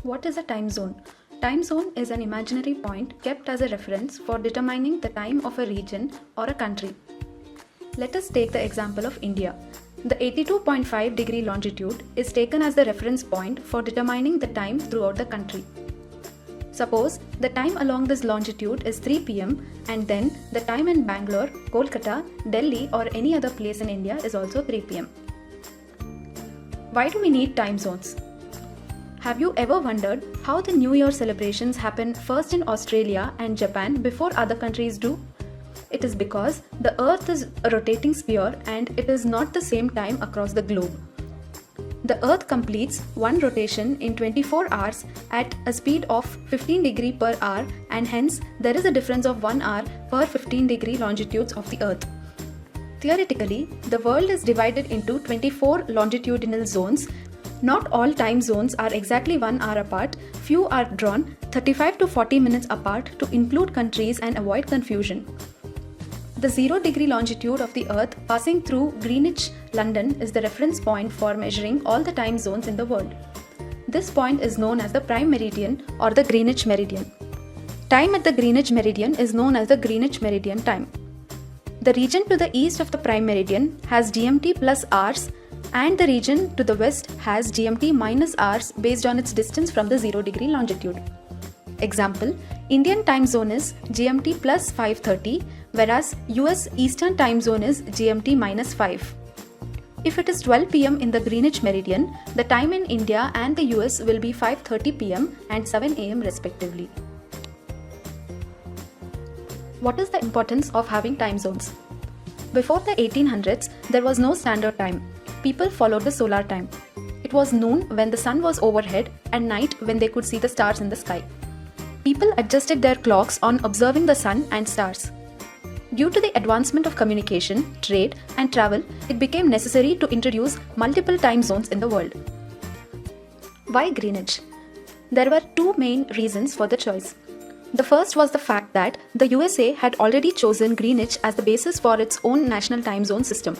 What is a time zone? Time zone is an imaginary point kept as a reference for determining the time of a region or a country. Let us take the example of India. The 82.5 degree longitude is taken as the reference point for determining the time throughout the country. Suppose the time along this longitude is 3 pm and then the time in Bangalore, Kolkata, Delhi or any other place in India is also 3 pm. Why do we need time zones? Have you ever wondered how the New Year celebrations happen first in Australia and Japan before other countries do? It is because the Earth is a rotating sphere and it is not the same time across the globe. The Earth completes one rotation in 24 hours at a speed of 15 degree per hour, and hence there is a difference of 1 hour per 15 degree longitudes of the Earth. Theoretically, the world is divided into 24 longitudinal zones. Not all time zones are exactly 1 hour apart. Few are drawn 35 to 40 minutes apart to include countries and avoid confusion. The 0 degree longitude of the Earth passing through Greenwich, London is the reference point for measuring all the time zones in the world. This point is known as the prime meridian or the Greenwich meridian. Time at the Greenwich meridian is known as the Greenwich meridian time. The region to the east of the prime meridian has GMT plus hours, and the region to the west has GMT minus hours based on its distance from the 0 degree longitude. Example, Indian time zone is GMT plus 5:30, whereas US Eastern time zone is GMT minus 5. If it is 12 pm in the Greenwich meridian, the time in India and the US will be 5:30 pm and 7 am respectively. What is the importance of having time zones? Before the 1800s, there was no standard time. People followed the solar time. It was noon when the sun was overhead and night when they could see the stars in the sky. People adjusted their clocks on observing the sun and stars. Due to the advancement of communication, trade, and travel, it became necessary to introduce multiple time zones in the world. Why Greenwich? There were two main reasons for the choice. The first was the fact that the USA had already chosen Greenwich as the basis for its own national time zone system.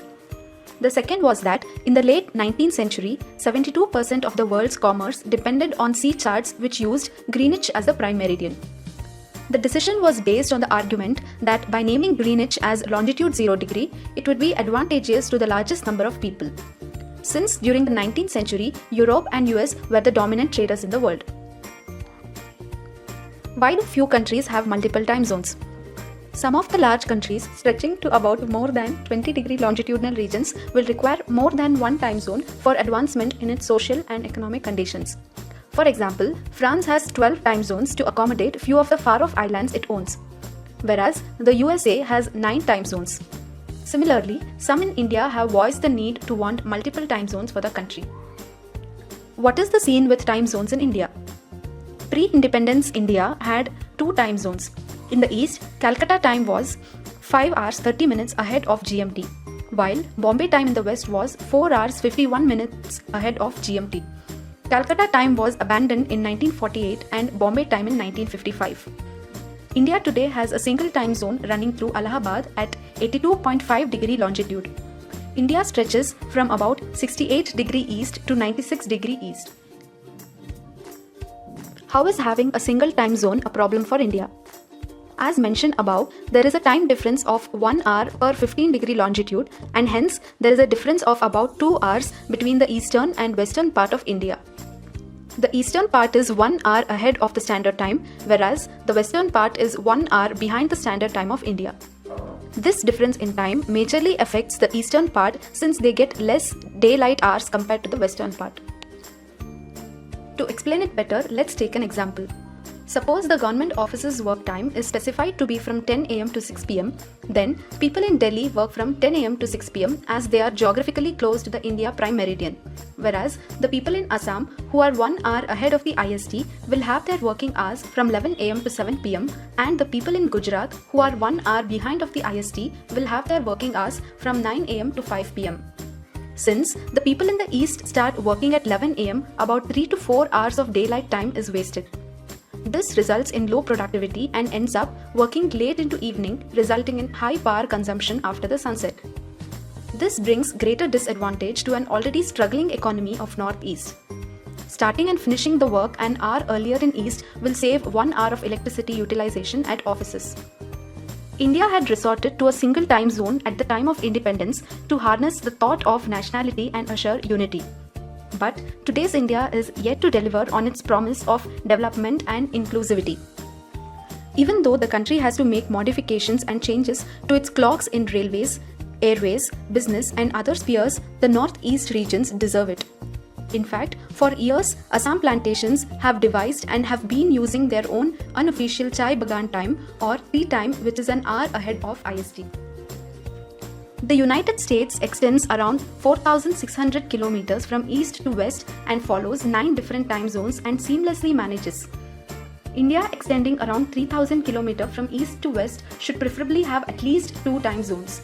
The second was that in the late 19th century, 72% of the world's commerce depended on sea charts which used Greenwich as the prime meridian. The decision was based on the argument that by naming Greenwich as longitude 0 degree, it would be advantageous to the largest number of people. Since during the 19th century, Europe and US were the dominant traders in the world. Why do few countries have multiple time zones? Some of the large countries stretching to about more than 20 degree longitudinal regions will require more than one time zone for advancement in its social and economic conditions. For example, France has 12 time zones to accommodate few of the far-off islands it owns, whereas the USA has 9 time zones. Similarly, some in India have voiced the need to want multiple time zones for the country. What is the scene with time zones in India? Pre-independence India had 2 time zones. In the east, Calcutta time was 5 hours 30 minutes ahead of GMT, while Bombay time in the west was 4 hours 51 minutes ahead of GMT. Calcutta time was abandoned in 1948 and Bombay time in 1955. India today has a single time zone running through Allahabad at 82.5 degree longitude. India stretches from about 68 degree east to 96 degree east. How is having a single time zone a problem for India? As mentioned above, there is a time difference of 1 hour per 15 degree longitude, and hence there is a difference of about 2 hours between the eastern and western part of India. The eastern part is 1 hour ahead of the standard time, whereas the western part is 1 hour behind the standard time of India. This difference in time majorly affects the eastern part since they get less daylight hours compared to the western part. To explain it better, let's take an example. Suppose the government office's work time is specified to be from 10 am to 6 pm, then people in Delhi work from 10 am to 6 pm as they are geographically close to the India prime meridian, whereas the people in Assam who are 1 hour ahead of the IST will have their working hours from 11 am to 7 pm, and the people in Gujarat who are 1 hour behind of the IST will have their working hours from 9 am to 5 pm. Since the people in the east start working at 11 am, about 3 to 4 hours of daylight time is wasted. This results in low productivity and ends up working late into evening, resulting in high power consumption after the sunset. This brings greater disadvantage to an already struggling economy of Northeast. Starting and finishing the work an hour earlier in East will save 1 hour of electricity utilization at offices. India had resorted to a single time zone at the time of independence to harness the thought of nationality and assure unity. But today's India is yet to deliver on its promise of development and inclusivity. Even though the country has to make modifications and changes to its clocks in railways, airways, business and other spheres, the northeast regions deserve it. In fact, for years, Assam plantations have devised and have been using their own unofficial Chai Bagan time or tea time, which is an hour ahead of IST. The United States extends around 4,600 kilometers from east to west and follows 9 different time zones and seamlessly manages. India, extending around 3,000 kilometers from east to west, should preferably have at least 2 time zones.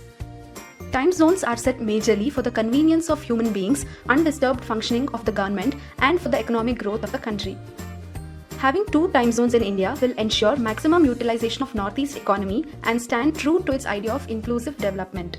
Time zones are set majorly for the convenience of human beings, undisturbed functioning of the government, and for the economic growth of the country. Having 2 time zones in India will ensure maximum utilization of Northeast economy and stand true to its idea of inclusive development.